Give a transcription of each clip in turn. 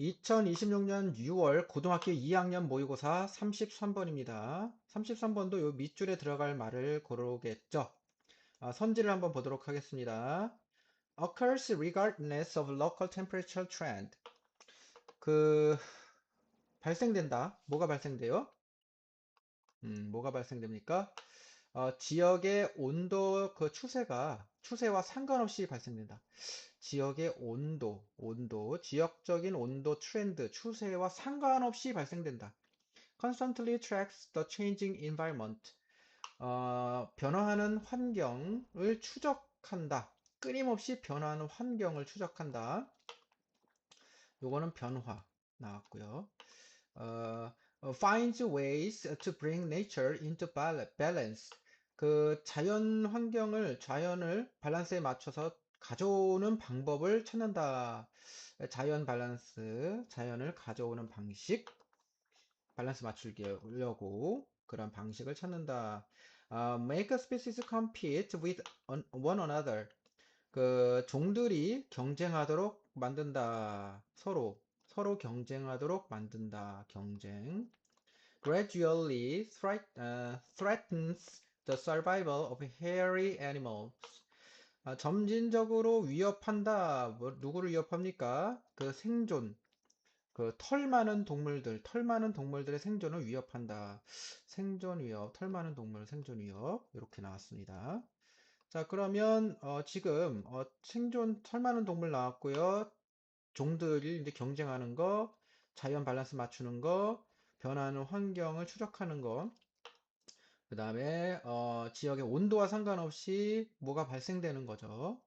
2026년 6월 고등학교 2학년 모의고사 33번입니다. 33번도 요 밑줄에 들어갈 말을 고르겠죠. 선지를 한번 보도록 하겠습니다. Occurs regardless of local temperature trend. 그 발생된다. 뭐가 발생돼요? 뭐가 발생됩니까? 지역의 온도 그 추세와 상관없이 발생된다. 지역의 지역적인 온도 트렌드, 추세와 상관없이 발생된다. Constantly tracks the changing environment. 변화하는 환경을 추적한다. 끊임없이 변화하는 환경을 추적한다. 요거는 변화 나왔고요. Finds ways to bring nature into balance. 그 자연을 밸런스에 맞춰서 가져오는 방법을 찾는다. 자연을 가져오는 방식, 밸런스 맞추려고 그런 방식을 찾는다. Make a species compete with one another. 그 종들이 경쟁하도록 만든다. 서로 경쟁하도록 만든다. 경쟁. Gradually threatens the survival of hairy animals. 점진적으로 위협한다. 누구를 위협합니까? 그 생존. 그 털 많은 동물들의 생존을 위협한다. 생존 위협, 털 많은 동물 생존 위협. 이렇게 나왔습니다. 자, 그러면 지금 생존 털 많은 동물 나왔고요. 종들이 이제 경쟁하는 거, 자연 밸런스 맞추는 거, 변하는 환경을 추적하는 거, 그 다음에 지역의 온도와 상관없이 뭐가 발생되는 거죠.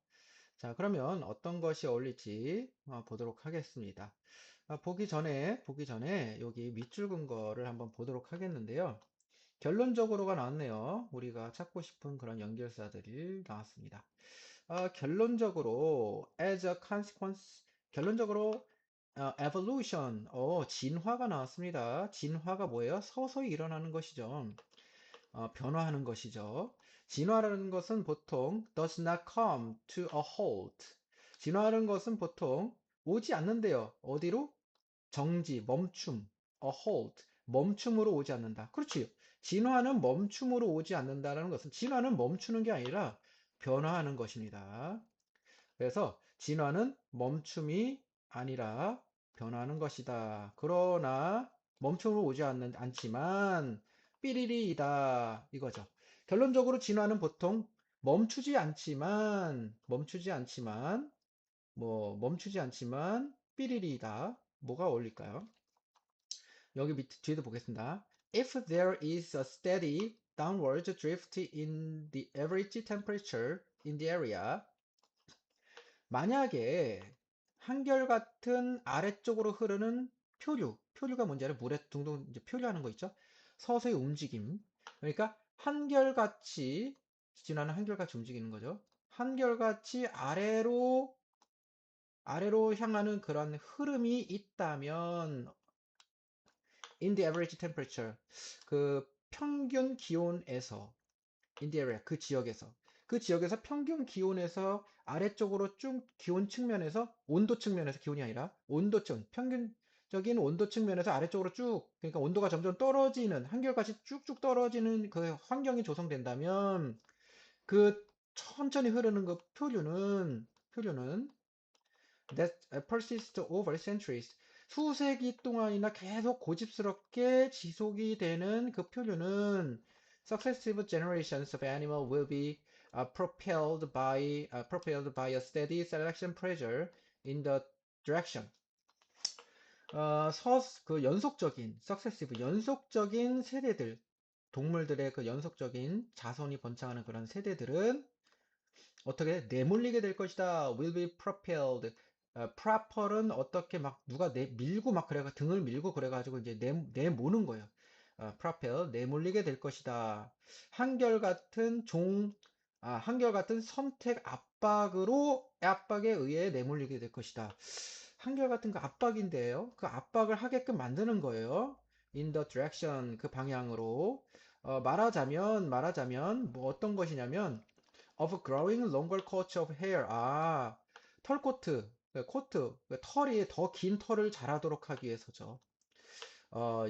자, 그러면 어떤 것이 어울릴지 보도록 하겠습니다. 보기 전에 여기 밑줄 근 거를 한번 보도록 하겠는데요. 결론적으로가 나왔네요. 우리가 찾고 싶은 그런 연결사들이 나왔습니다. 결론적으로 as a consequence, 결론적으로 evolution, 진화가 나왔습니다. 진화가 뭐예요? 서서히 일어나는 것이죠. 변화하는 것이죠. 진화라는 것은 보통 does not come to a halt. 진화하는 것은 보통 오지 않는데요. 어디로? 정지, 멈춤, a halt. 멈춤으로 오지 않는다. 그렇지. 진화는 멈춤으로 오지 않는다라는 것은 진화는 멈추는 게 아니라 변화하는 것입니다. 그래서 진화는 멈춤이 아니라 변화하는 것이다. 그러나 멈춤으로 오지 않지만 삐리리이다 이거죠. 결론적으로 진화는 보통 멈추지 않지만 삐리리이다. 뭐가 어울릴까요? 여기 밑에 뒤에도 보겠습니다. If there is a steady downward drift in the average temperature in the area, 만약에 한결같은 아래쪽으로 흐르는 표류가 뭔지 알아요? 물에 둥둥 이제 표류하는 거 있죠? 서서히 움직임. 그러니까 진화는 한결같이 움직이는 거죠. 한결같이 아래로 향하는 그런 흐름이 있다면 in the average temperature, 그 평균 기온에서 in the area, 그 지역에서 평균 기온에서 아래쪽으로 쭉 기온 측면에서 온도 측면에서 기온이 아니라 평균적인 온도 측면에서 아래쪽으로 쭉, 그러니까 온도가 점점 떨어지는, 한결같이 쭉쭉 떨어지는 그 환경이 조성된다면 그 천천히 흐르는 그 표류는 that persist over centuries, 수세기 동안이나 계속 고집스럽게 지속이 되는 그 표류는 successive generations of animal will be propelled by a steady selection pressure in the direction. 그 연속적인 세대들, 동물들의 그 연속적인 자손이 번창하는 그런 세대들은 어떻게 내몰리게 될 것이다. will be propelled. propel은 어떻게 막 누가 밀고 막 등을 밀고 그래가지고 이제 내모는 거예요. propel 내몰리게 될 것이다. 한결같은 선택 압박에 의해 내몰리게 될 것이다. 한결같은 그 압박인데요. 그 압박을 하게끔 만드는 거예요. in the direction, 그 방향으로. 말하자면 뭐 어떤 것이냐면 of growing longer coats of hair. 털코트. 코트, 털이 더 긴 털을 자라도록 하기 위해서죠.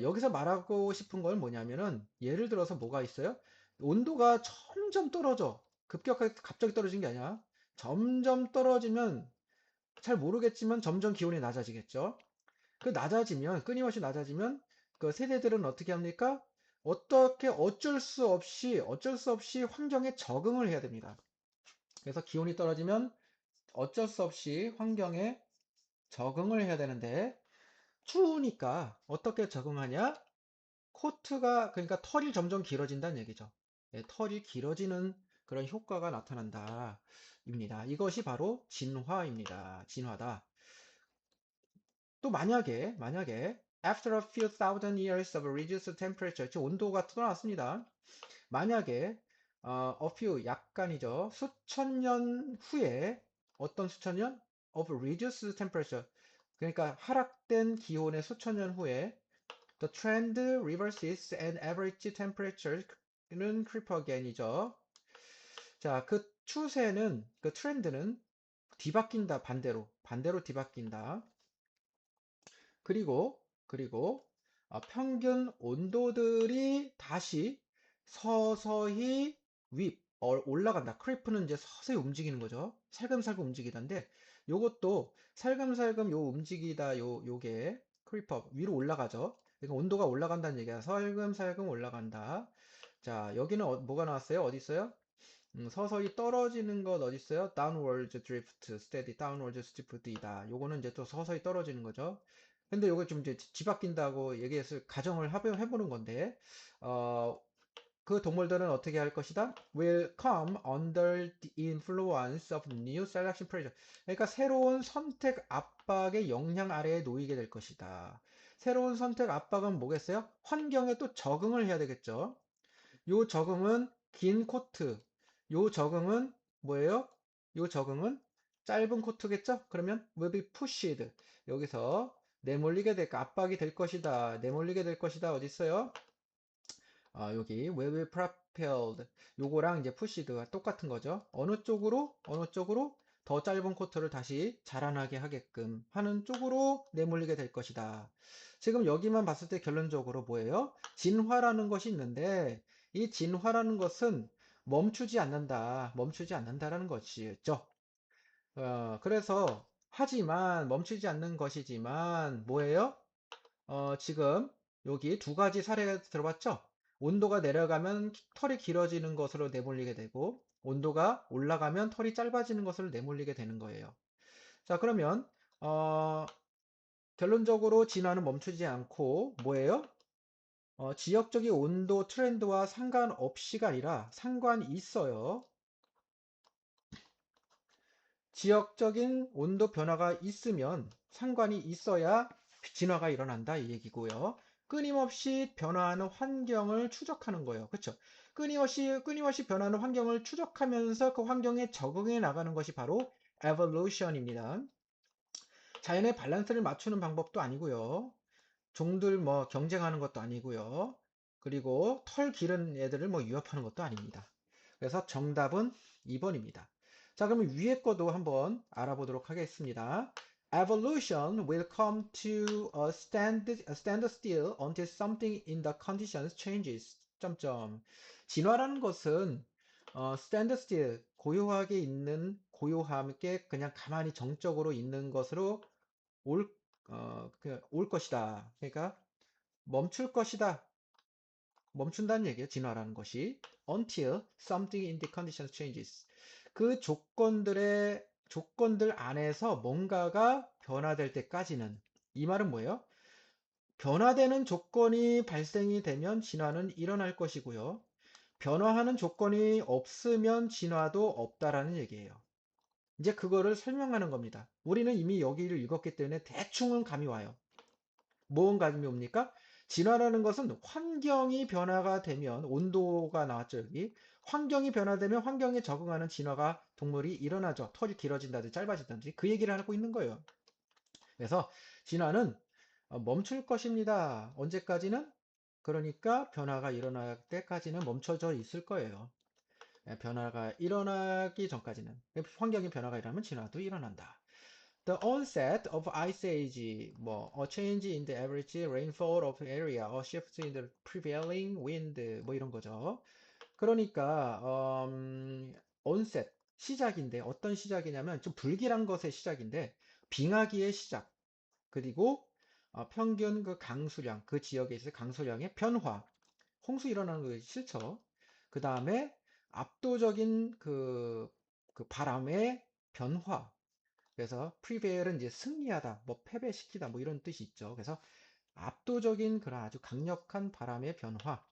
여기서 말하고 싶은 건 뭐냐면은 예를 들어서 뭐가 있어요? 온도가 점점 떨어져. 급격하게 갑자기 떨어진 게 아니라 점점 떨어지면 잘 모르겠지만 점점 기온이 낮아지겠죠. 그 낮아지면 끊임없이 낮아지면 그 세대들은 어떻게 합니까? 어떻게 어쩔 수 없이 환경에 적응을 해야 됩니다. 그래서 기온이 떨어지면 어쩔 수 없이 환경에 적응을 해야 되는데 추우니까 어떻게 적응하냐? 코트가 그러니까 털이 점점 길어진다는 얘기죠. 예, 털이 길어지는 그런 효과가 나타난다. 입니다. 이것이 바로 진화입니다. 진화다. 또 만약에 after a few thousand years of reduced temperature, 즉 온도가 떠났습니다. 만약에 a few 약간이죠. 수천 년 후에 어떤 수천 년? of reduced temperature. 그러니까 하락된 기온의 수천 년 후에 the trend reverses and average temperature는 creep again이죠. 자, 그 추세는 그 트렌드는 뒤바뀐다. 반대로 뒤바뀐다. 그리고 평균 온도들이 다시 서서히 올라간다. 크리프는 이제 서서히 움직이는 거죠. 살금살금 움직이던데 요것도 살금살금 요게 크리퍼 위로 올라가죠. 그러니까 온도가 올라간다는 얘기야. 살금살금 올라간다. 자, 여기는 뭐가 나왔어요? 어디 있어요? 서서히 떨어지는 것 어디 있어요? downward drift, steady downward drift이다. 요거는 이제 또 서서히 떨어지는 거죠. 근데 요거 좀 이제 뒤바뀐다고 얘기했을 가정을 해보는 건데, 어, 그 동물들은 어떻게 할 것이다? will come under the influence of new selection pressure. 그러니까 새로운 선택 압박의 영향 아래에 놓이게 될 것이다. 새로운 선택 압박은 뭐겠어요? 환경에 또 적응을 해야 되겠죠. 요 적응은 긴 코트. 요 적응은 뭐예요? 요 적응은 짧은 코트겠죠? 그러면 will be pushed. 여기서 내몰리게 될 압박이 될 것이다. 내몰리게 될 것이다. 어디 있어요? 여기 will be propelled. 요거랑 이제 pushed가 똑같은 거죠. 어느 쪽으로 더 짧은 코트를 다시 자라나게 하게끔 하는 쪽으로 내몰리게 될 것이다. 지금 여기만 봤을 때 결론적으로 뭐예요? 진화라는 것이 있는데 이 진화라는 것은 멈추지 않는다라는 것이죠. 그래서 하지만 멈추지 않는 것이지만 뭐예요? 지금 여기 두 가지 사례가 들어봤죠? 온도가 내려가면 털이 길어지는 것으로 내몰리게 되고 온도가 올라가면 털이 짧아지는 것으로 내몰리게 되는 거예요. 자, 그러면 어, 결론적으로 진화는 멈추지 않고 뭐예요? 지역적인 온도 트렌드와 상관없이가 아니라 상관이 있어요. 지역적인 온도 변화가 있으면 상관이 있어야 진화가 일어난다 이 얘기고요. 끊임없이 변화하는 환경을 추적하는 거예요. 그렇죠? 끊임없이 변화하는 환경을 추적하면서 그 환경에 적응해 나가는 것이 바로 evolution입니다. 자연의 밸런스를 맞추는 방법도 아니고요. 종들 뭐 경쟁하는 것도 아니고요. 그리고 털 기른 애들을 뭐 위협하는 것도 아닙니다. 그래서 정답은 2번입니다. 자, 그러면 위에 거도 한번 알아보도록 하겠습니다. Evolution will come to a standstill until something in the conditions changes. 점점. 진화라는 것은 standstill, 고요함께 그냥 가만히 정적으로 있는 것으로 올, 올 것이다. 그러니까 멈출 것이다. 멈춘다는 얘기예요. 진화라는 것이. Until something in the conditions changes. 그 조건들 안에서 뭔가가 변화될 때까지는. 이 말은 뭐예요? 변화되는 조건이 발생이 되면 진화는 일어날 것이고요. 변화하는 조건이 없으면 진화도 없다라는 얘기예요. 이제 그거를 설명하는 겁니다. 우리는 이미 여기를 읽었기 때문에 대충은 감이 와요. 뭔 감이 옵니까? 진화라는 것은 환경이 변화가 되면 온도가 나왔죠, 여기. 환경이 변화되면 환경에 적응하는 진화가 동물이 일어나죠. 털이 길어진다든지 짧아진다든지 그 얘기를 하고 있는 거예요. 그래서 진화는 멈출 것입니다. 언제까지는? 그러니까 변화가 일어날 때까지는 멈춰져 있을 거예요. 변화가 일어나기 전까지는 환경의 변화가 일어나면 진화도 일어난다. The onset of ice age, 뭐, a change in the average rainfall of area, a shift in the prevailing wind, 뭐 이런 거죠. 그러니까, onset, 시작인데, 어떤 시작이냐면, 좀 불길한 것의 시작인데, 빙하기의 시작, 그리고 평균 그 강수량, 그 지역에 있을 강수량의 변화, 홍수 일어나는 거 싫죠. 그 다음에 압도적인 그 바람의 변화. 그래서 prevail은 이제 승리하다, 뭐 패배시키다, 뭐 이런 뜻이 있죠. 그래서 압도적인 그런 아주 강력한 바람의 변화.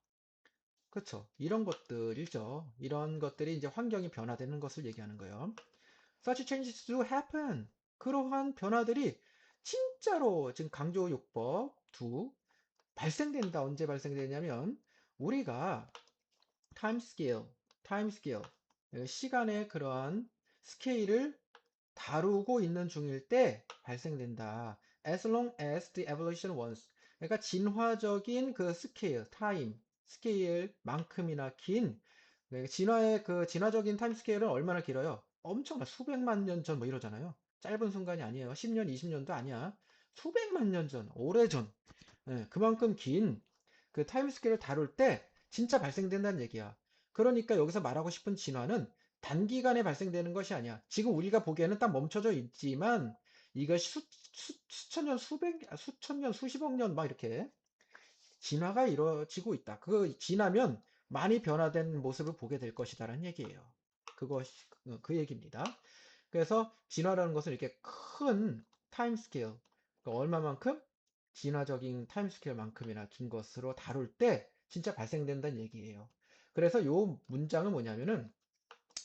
그렇죠. 이런 것들이죠. 이런 것들이 이제 환경이 변화되는 것을 얘기하는 거예요. Such changes do happen. 그러한 변화들이 진짜로 지금 강조요법 2 발생된다. 언제 발생되냐면 우리가 타임스케일, 타임스케일, 시간의 그러한 스케일을 다루고 있는 중일 때 발생된다. As long as the evolution was. 그러니까 진화적인 그 스케일, 타임, 스케일만큼이나 긴 그러니까 진화의 그 진화적인 타임 스케일은 얼마나 길어요? 엄청나 수백만 년 전 뭐 이러잖아요. 짧은 순간이 아니에요. 10년, 20년도 아니야. 수백만 년 전, 오래전. 예, 그만큼 긴 그 타임스케일을 다룰 때 진짜 발생된다는 얘기야. 그러니까 여기서 말하고 싶은 진화는 단기간에 발생되는 것이 아니야. 지금 우리가 보기에는 딱 멈춰져 있지만 이것이 수천 년, 수천 년, 수십억 년 막 이렇게 진화가 이루어지고 있다. 그 지나면 많이 변화된 모습을 보게 될 것이다라는 얘기예요. 그것이 그 얘기입니다. 그래서 진화라는 것은 이렇게 큰 타임 스케일, 그러니까 얼마만큼 진화적인 타임 스케일만큼이나 긴 것으로 다룰 때 진짜 발생된다는 얘기예요. 그래서 이 문장은 뭐냐면은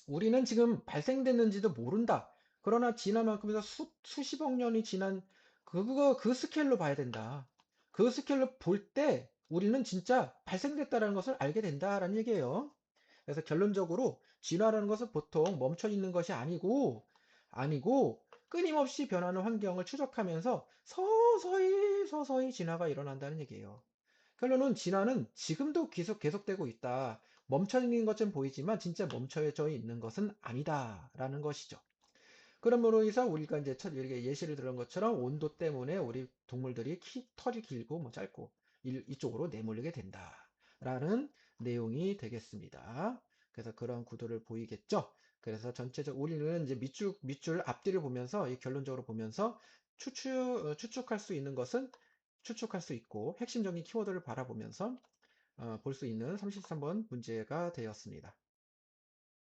우리는 지금 발생됐는지도 모른다. 그러나 진화만큼에서 수십억 년이 지난 그 스케일로 봐야 된다. 그 스케일로 볼 때 우리는 진짜 발생됐다는 것을 알게 된다라는 얘기예요. 그래서 결론적으로 진화라는 것은 보통 멈춰 있는 것이 아니고 끊임없이 변하는 환경을 추적하면서 서서히 진화가 일어난다는 얘기예요. 결론은 진화는 지금도 계속되고 있다. 멈춰 있는 것처럼 보이지만 진짜 멈춰져 있는 것은 아니다라는 것이죠. 그러므로 해서 우리가 이제 첫 이렇게 예시를 들은 것처럼 온도 때문에 우리 동물들이 털이 길고 뭐 짧고 이쪽으로 내몰리게 된다라는 내용이 되겠습니다. 그래서 그런 구도를 보이겠죠. 그래서 전체적 우리는 이제 밑줄 앞뒤를 보면서 이 결론적으로 보면서 추측할 수 있는 것은 추측할 수 있고 핵심적인 키워드를 바라보면서 볼 수 있는 33번 문제가 되었습니다.